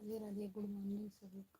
Radhe Radhe, good morning सभी को।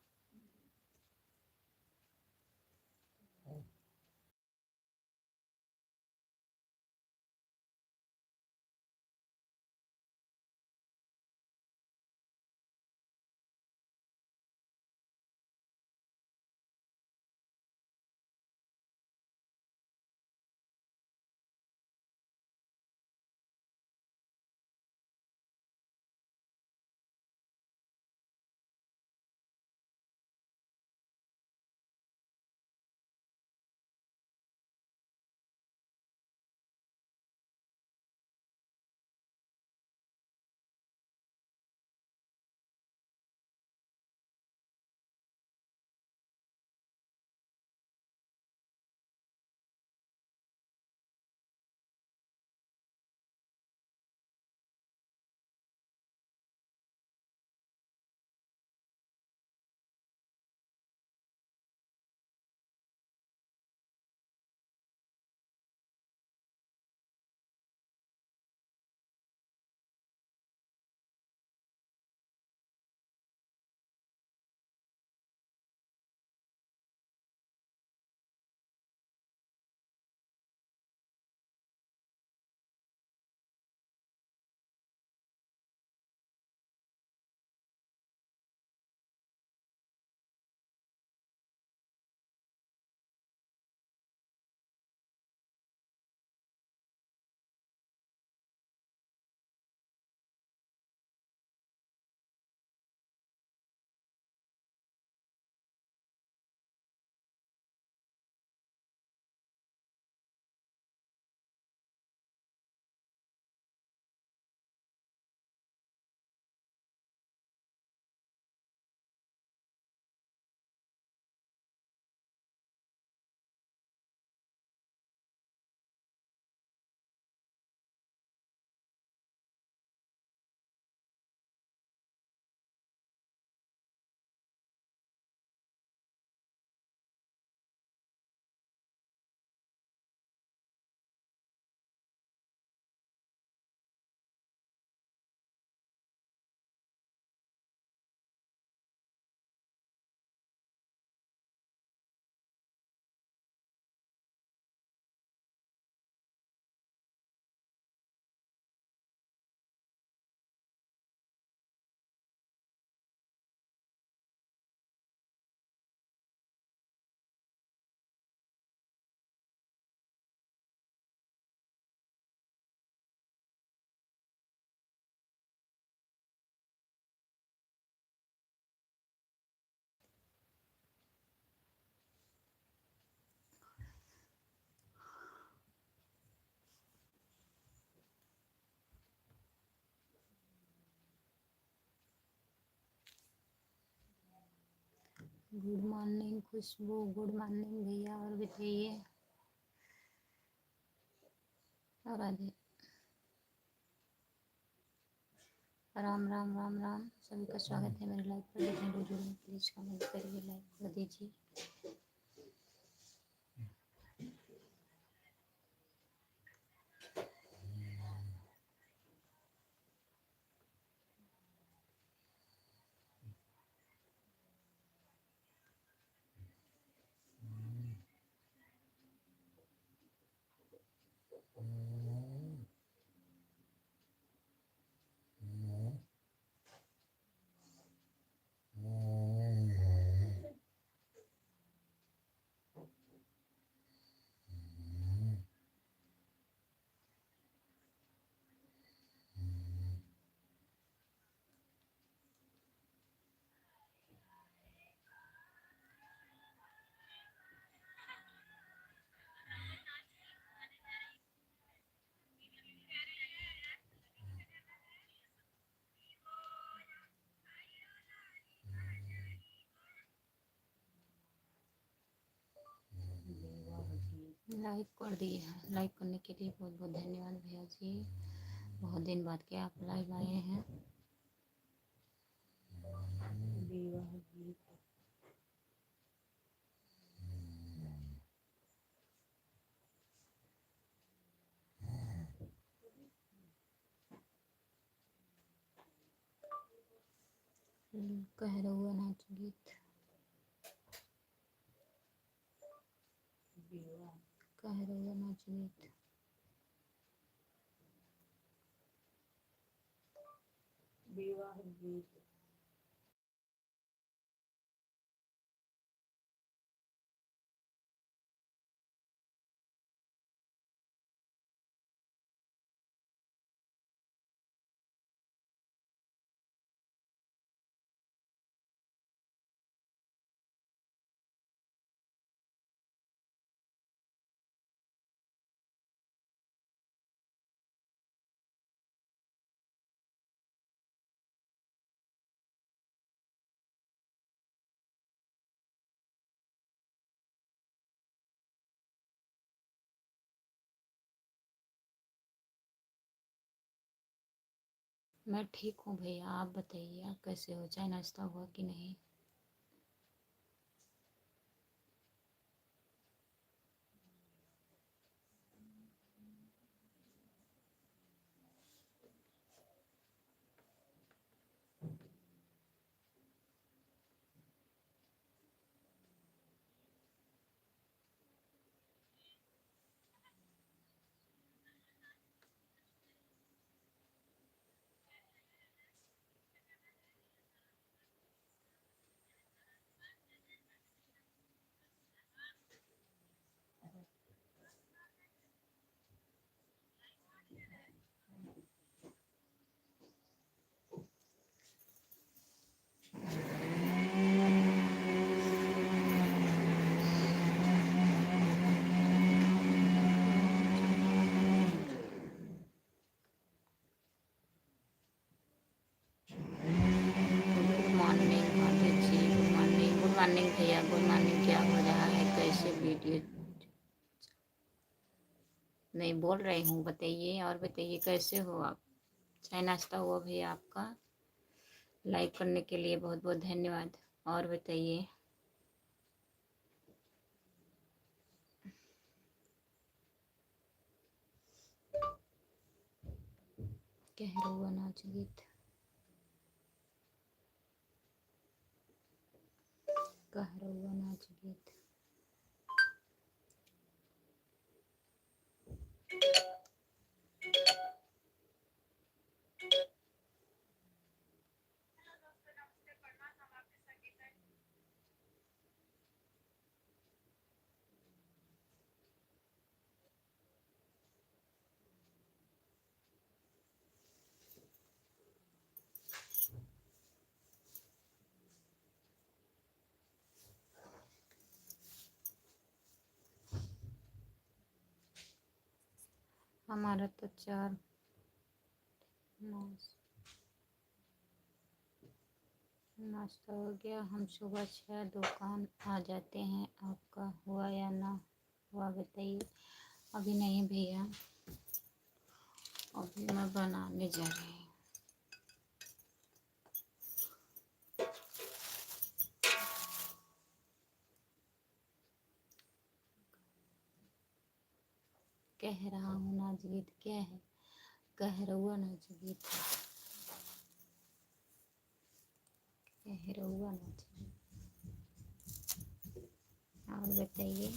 Good morning खुशबू, good morning भैया। और बताइए। और राधे राम राम राम राम। सभी का स्वागत है मेरे लाइव पर। जितने लोग जुड़े प्लीज कमेंट करिए, लाइक कर दीजिए। लाइक कर दिए हैं। लाइक करने के लिए बहुत बहुत धन्यवाद भैया जी। बहुत दिन बाद के आप लाइव आए हैं। कह रहुआ नाच गीत कह रहुआ नाच गीत विवाह गीत मैं ठीक हूँ भैया, आप बताइए आप कैसे हो? चाय नाश्ता हुआ कि नहीं? गुड मॉर्निंग भाभी जी, गुड मॉर्निंग भैया, गुड मॉर्निंग। क्या हो रहा है? कैसे वीडियो नहीं बोल रही हूँ, बताइए। और बताइए कैसे हो आप? चाय नाश्ता हुआ भैया आपका? लाइक करने के लिए बहुत बहुत धन्यवाद। और बताइए। कह रहुआ नाच गीत कह रहुआ नाच गीत हमारा तो चार नाश्ता हो गया। हम सुबह 6 दुकान आ जाते हैं। आपका हुआ या ना हुआ बताइए। अभी नहीं भैया, अभी मैं बनाने जा रही हूँ। कह रहा हूँ नाच गीत क्या है? कह रहुआ नाच गीत है। कह रहुआ नाच गीत। और बताइए,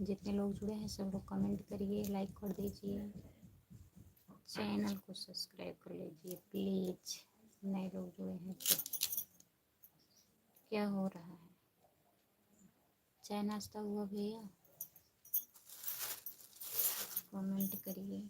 जितने लोग जुड़े हैं सब लोग कमेंट करिए, लाइक कर दीजिए, चैनल को सब्सक्राइब कर लीजिए प्लीज़। नए लोग जुड़े हैं तो क्या हो रहा है? चाय नाश्ता हुआ भैया? कमेंट करिए।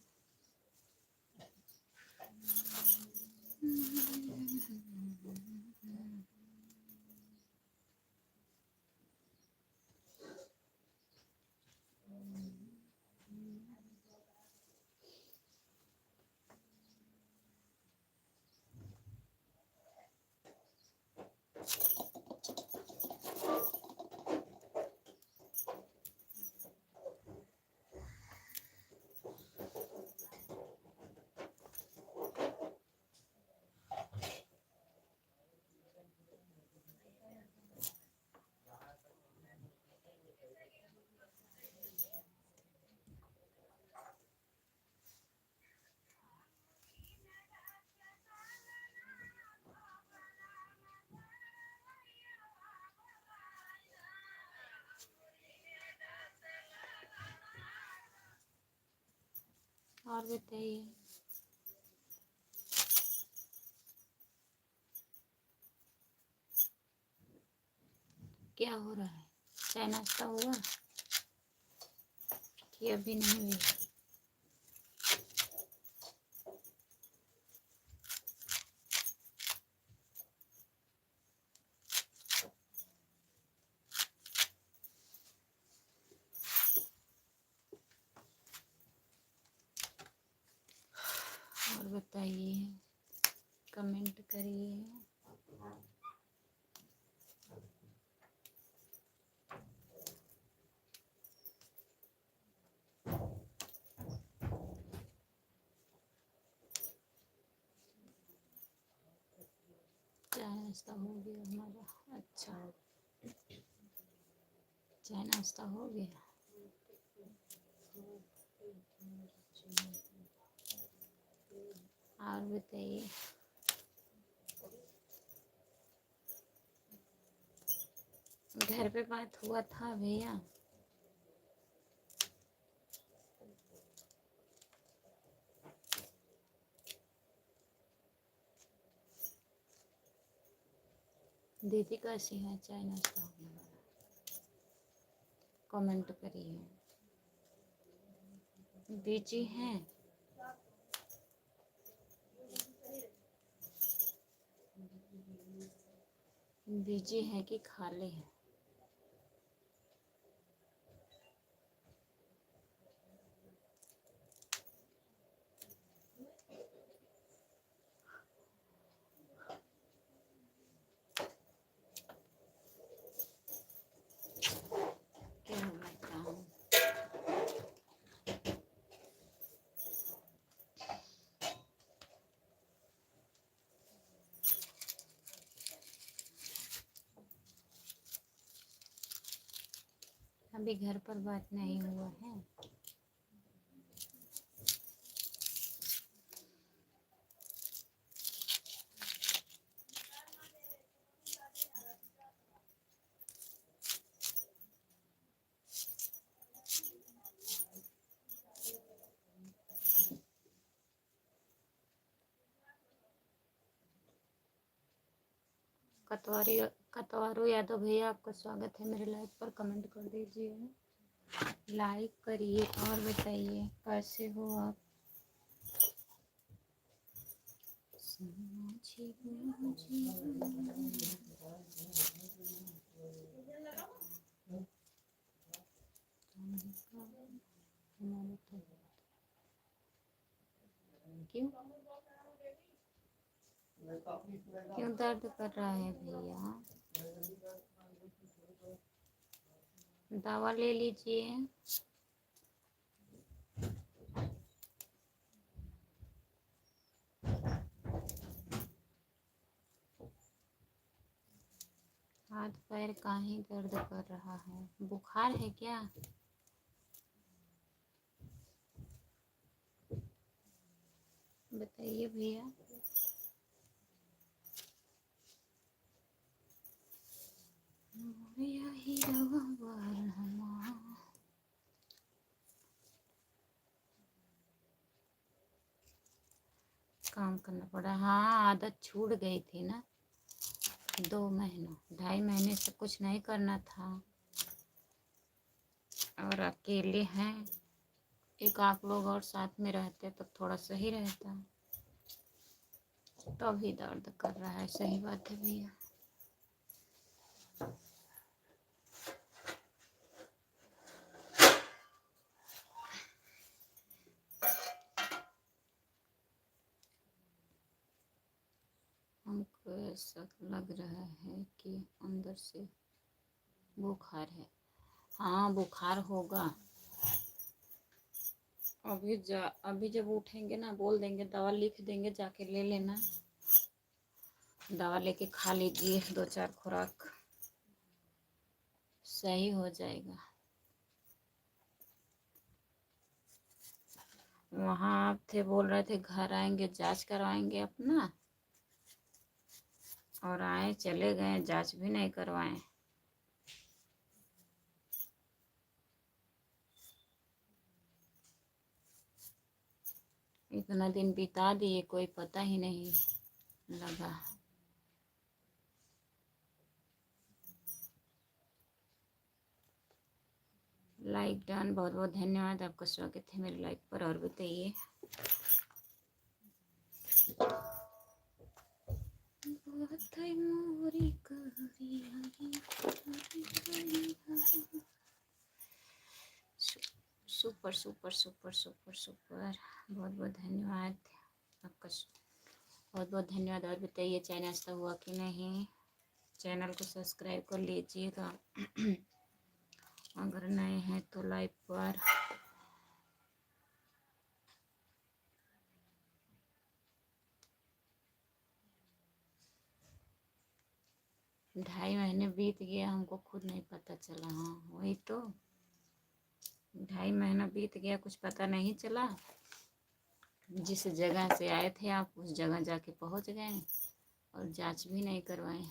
और बताइए। क्या हो रहा है? चाय नाश्ता हुआ कि अभी नहीं हुई? और बताइए, कमेंट करिए। चाय नाश्ता हो गया हमारा। अच्छा, चाय नाश्ता हो गया। और बताइए। घर पे बात हुआ था भैया? दीदी कैसी है? चाय नाश्ता हो गया हमारा। कमेंट करिए। बिजी हैं? बिजी है कि खाली है? क्या बताऊं? अभी घर पर बात नहीं हुआ है। कतवारू यादव भैया, आपका स्वागत है मेरे लाइव पर। कमेंट कर दीजिए, लाइक करिए और बताइए कैसे हो आप। क्यों क्यों दर्द कर रहा है भैया? दवा ले लीजिए। हाथ पैर काहे दर्द कर रहा है? बुखार है क्या? बताइए भैया। काम करना पड़ा। हाँ, आदत छूट गई थी ना। 2 महीनों 2.5 महीने से कुछ नहीं करना था, और अकेले हैं। एक आप लोग और साथ में रहते तो थोड़ा सही रहता। तभी दर्द कर रहा है। सही बात है भैया। हमको ऐसा लग रहा है कि अंदर से बुखार है। हाँ, बुखार होगा। अभी जब उठेंगे ना, बोल देंगे, दवा लिख देंगे, जाके ले लेना। दवा लेके खा लीजिए 2-4 खुराक, सही हो जाएगा। वहाँ आप थे, बोल रहे थे घर आएंगे, जांच करवाएंगे अपना, और आए चले गए, जांच भी नहीं करवाएं। इतना दिन बिता दिए, कोई पता ही नहीं लगा। लाइक डन, बहुत बहुत धन्यवाद, आपका स्वागत है मेरे लाइक पर। और बताइए। Super super super super super, बहुत बहुत धन्यवाद आपका, बहुत बहुत धन्यवाद। और बताइए, चाय नाश्ता हुआ कि नहीं? चैनल को सब्सक्राइब कर लीजिएगा अगर नए हैं तो। लाइव पर ढाई महीने बीत गया, हमको खुद नहीं पता चला। हाँ वही तो, 2.5 महीना बीत गया, कुछ पता नहीं चला। जिस जगह से आए थे आप, उस जगह जाके पहुंच गए और जांच भी नहीं करवाए।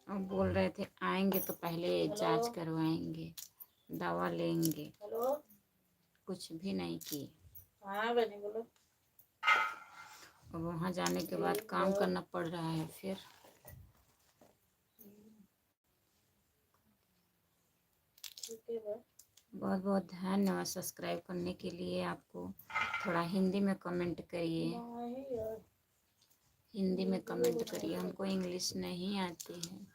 और बोल रहे थे आएंगे तो पहले जांच करवाएंगे, दवा लेंगे। हेलो, कुछ भी नहीं की। हाँ बनी बोलो। और वहाँ जाने के बाद काम करना पड़ रहा है फिर। बहुत बहुत धन्यवाद सब्सक्राइब करने के लिए आपको। थोड़ा हिंदी में कमेंट करिए, हिंदी में कमेंट करिए, हमको इंग्लिश नहीं आती है।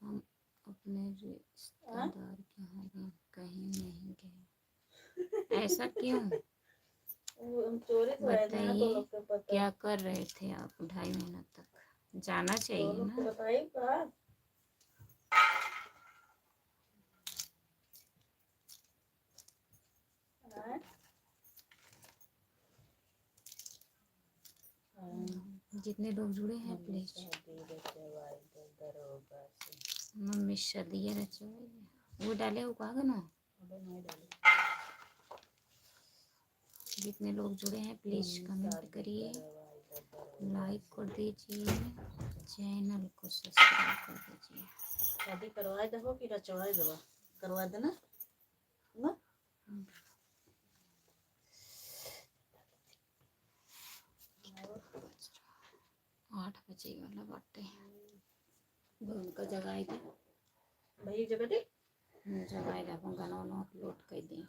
हम अपने रिश्तेदार के यहाँ कहीं नहीं गए। ऐसा क्यों बताइए? क्या कर रहे थे आप 2.5 महीना तक? जाना चाहिए ना। जितने लोग जुड़े हैं प्लीज। मम्मी सदिया रचवाई वो डाले हो कहा ना। जितने लोग जुड़े हैं प्लीज कमेंट करिए, लाइक कर दीजिए, चैनल को सब्सक्राइब कर दीजिए। शादी करवाए दो कि रचवाए दो? करवा देना ना। 8 बजे वाला बाटे उनका जगाएगा भाई जगह दे जगाएगा अपन गाना अपलोड कर दें।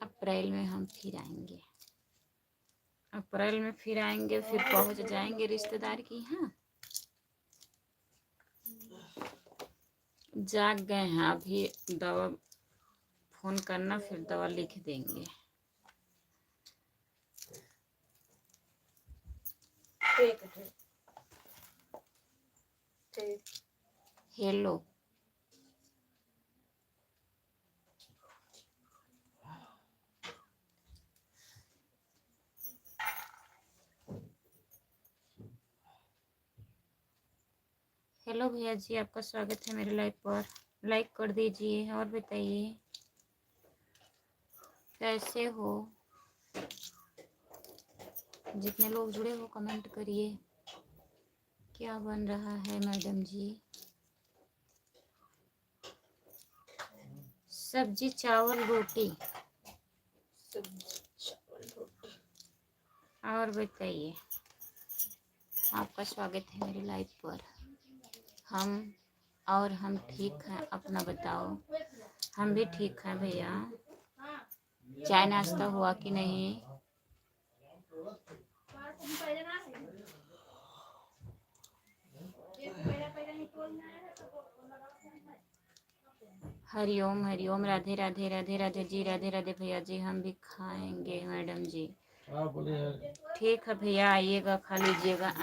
अप्रैल में हम फिर आएंगे, अप्रैल में फिर आएंगे, फिर पहुंच जाएंगे रिश्तेदार की यहाँ। जाग गए हैं अभी, दवा फोन करना फिर दवा लिख देंगे। हेलो हेलो भैया जी, आपका स्वागत है मेरे लाइव पर। लाइक कर दीजिए। और बताइए कैसे हो? जितने लोग जुड़े हो कमेंट करिए। क्या बन रहा है मैडम जी? सब्जी चावल रोटी। और बताइए, आपका स्वागत है मेरे लाइव पर। हम ठीक हैं, अपना बताओ। हम भी ठीक हैं भैया। चाय नाश्ता हुआ कि नहीं? हरिओम हरिओम, राधे राधे राधे राधे जी, राधे राधे भैया जी। हम भी खाएंगे मैडम जी। हाँ बोलिए यार। ठीक है भैया, आइएगा, खा लीजिएगा।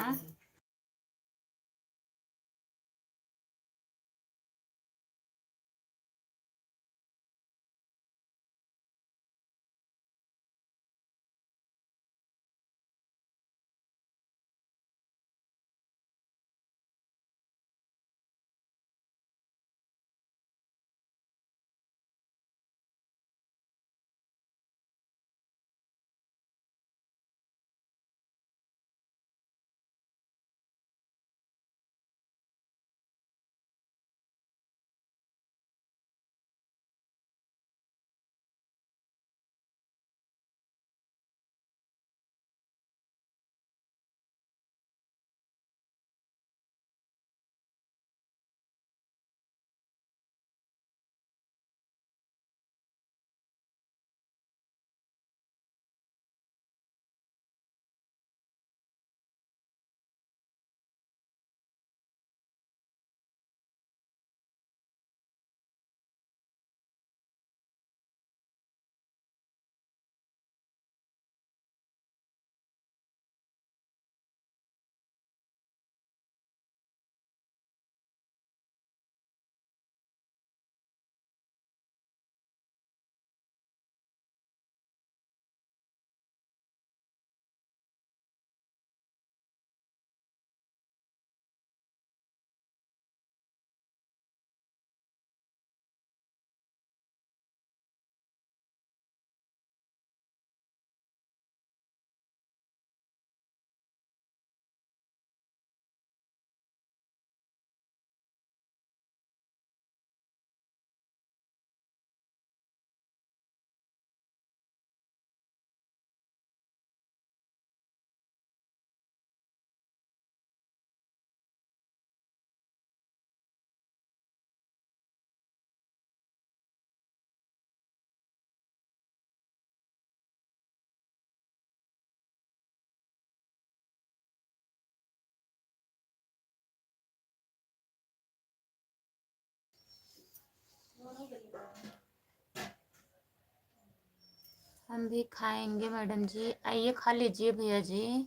हम भी खाएंगे मैडम जी, आइए खा लीजिए भैया जी,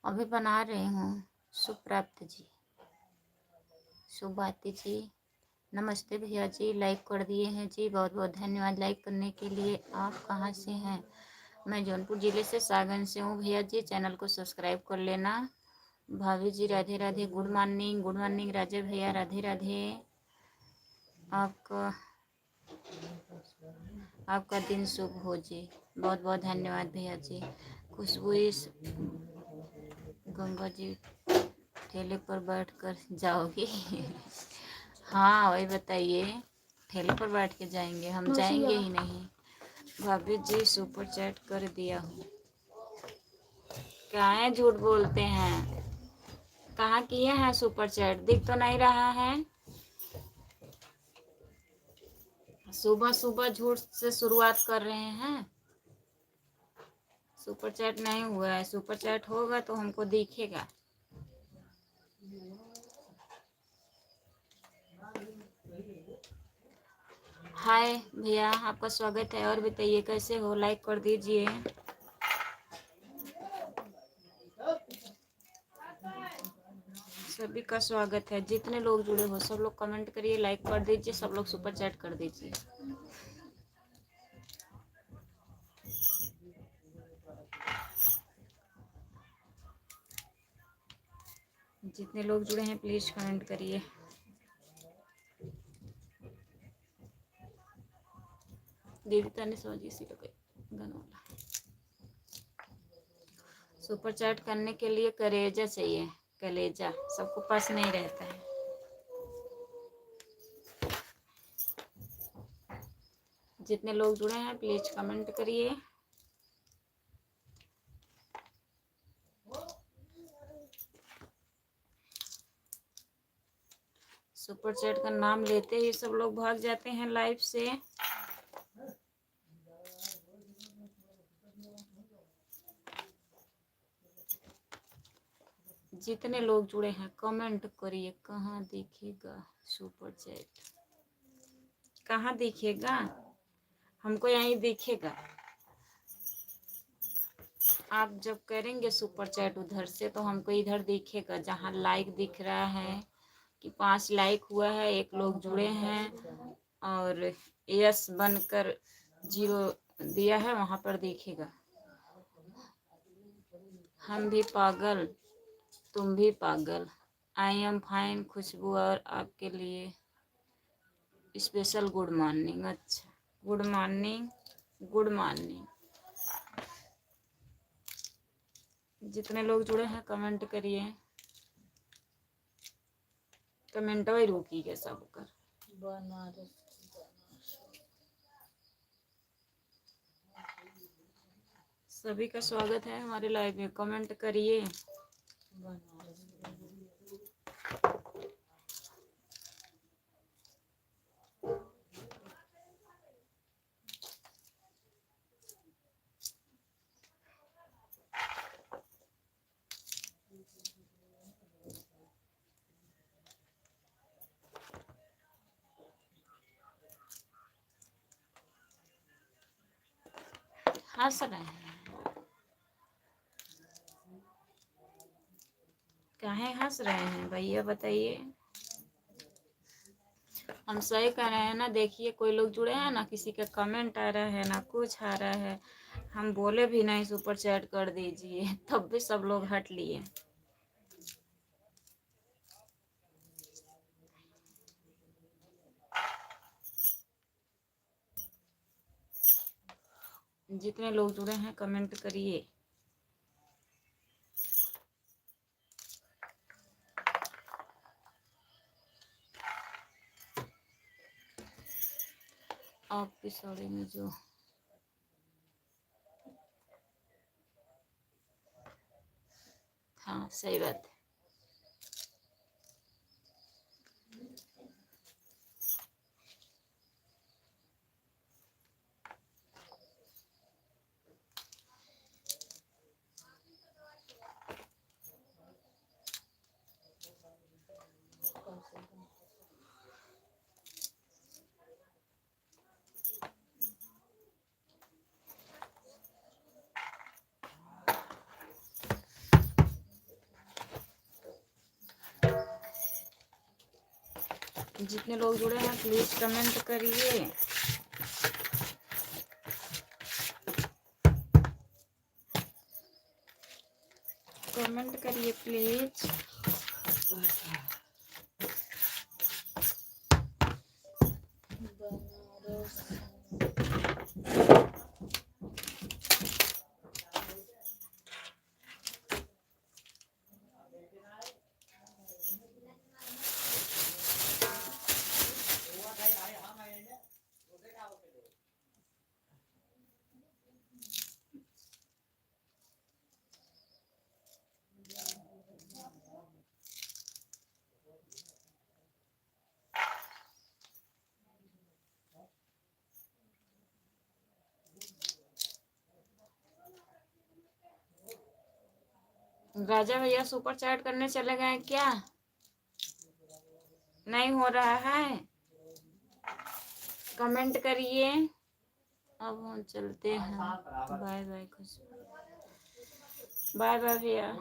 अभी बना रही हूँ। सुप्राप्त जी, सुभाती जी, नमस्ते भैया जी, लाइक कर दिए हैं जी, बहुत बहुत धन्यवाद लाइक करने के लिए। आप कहाँ से हैं? मैं जौनपुर ज़िले से सागन से हूँ भैया जी, चैनल को सब्सक्राइब कर लेना। भाभी जी राधे राधे, गुड मॉर्निंग राजे भैया, राधे राधे। आपका दिन शुभ हो जी, बहुत बहुत धन्यवाद भैया जी। खुशबू इस गंगा जी ठेले पर बैठ कर जाओगी? हाँ वही बताइए, ठेले पर बैठ के जाएंगे, हम जाएंगे ही नहीं। भाभी जी सुपर चैट कर दिया हूँ। क्या है, झूठ बोलते हैं? कहाँ किए हैं सुपर चैट? दिख तो नहीं रहा है। सुबह सुबह झूठ से शुरुआत कर रहे हैं। सुपर चैट नहीं हुआ है, सुपर चैट होगा तो हमको दिखेगा। हाय भैया, आपका स्वागत है। और बताइए कैसे हो, लाइक कर दीजिए। सभी का स्वागत है, जितने लोग जुड़े हो सब लोग कमेंट करिए, लाइक कर दीजिए, सब लोग सुपर चैट कर दीजिए। जितने लोग जुड़े हैं प्लीज कमेंट करिए। दीदी तने समझी सी लगे गनौला। सुपर चैट करने के लिए कलेजा चाहिए, कलेजा सबको पास नहीं रहता है। जितने लोग जुड़े हैं प्लीज कमेंट करिए। सुपर चैट का नाम लेते ही सब लोग भाग जाते हैं लाइव से। जितने लोग जुड़े हैं कमेंट करिए। कहाँ दिखेगा सुपर चैट? कहाँ दिखेगा? हमको यहीं दिखेगा। आप जब करेंगे सुपर चैट उधर से तो हमको इधर दिखेगा, जहाँ लाइक दिख रहा है कि 5 लाइक हुआ है, 1 लोग जुड़े हैं और यस बनकर 0 दिया है, वहाँ पर दिखेगा। हम भी पागल, तुम भी पागल। आई एम फाइन खुशबू, और आपके लिए स्पेशल गुड मॉर्निंग। अच्छा, गुड मॉर्निंग, गुड मॉर्निंग। जितने लोग जुड़े हैं कमेंट करिए, कमेंट वही रुकी सब कर। बनारस सभी का स्वागत है हमारे लाइव में, कमेंट करिए। बनारस हंस रहे हैं, काहे हंस रहे हैं भैया बताइए। हम सही कह रहे हैं ना, देखिए कोई लोग जुड़े हैं ना, किसी का कमेंट आ रहा है ना कुछ आ रहा है, हम बोले भी नहीं सुपर चैट कर दीजिए तब भी सब लोग हट लिए। जितने लोग जुड़े हैं कमेंट करिए। आपकी साड़ी में जो हाँ सही बात है। जितने लोग जुड़े हैं प्लीज कमेंट करिए। कमेंट करिए प्लीज। बनारस राजा भैया सुपर चैट करने चले गए क्या? नहीं हो रहा है, कमेंट करिए। अब हम चलते हैं, बाय बाय खुश, बाय बाय भैया।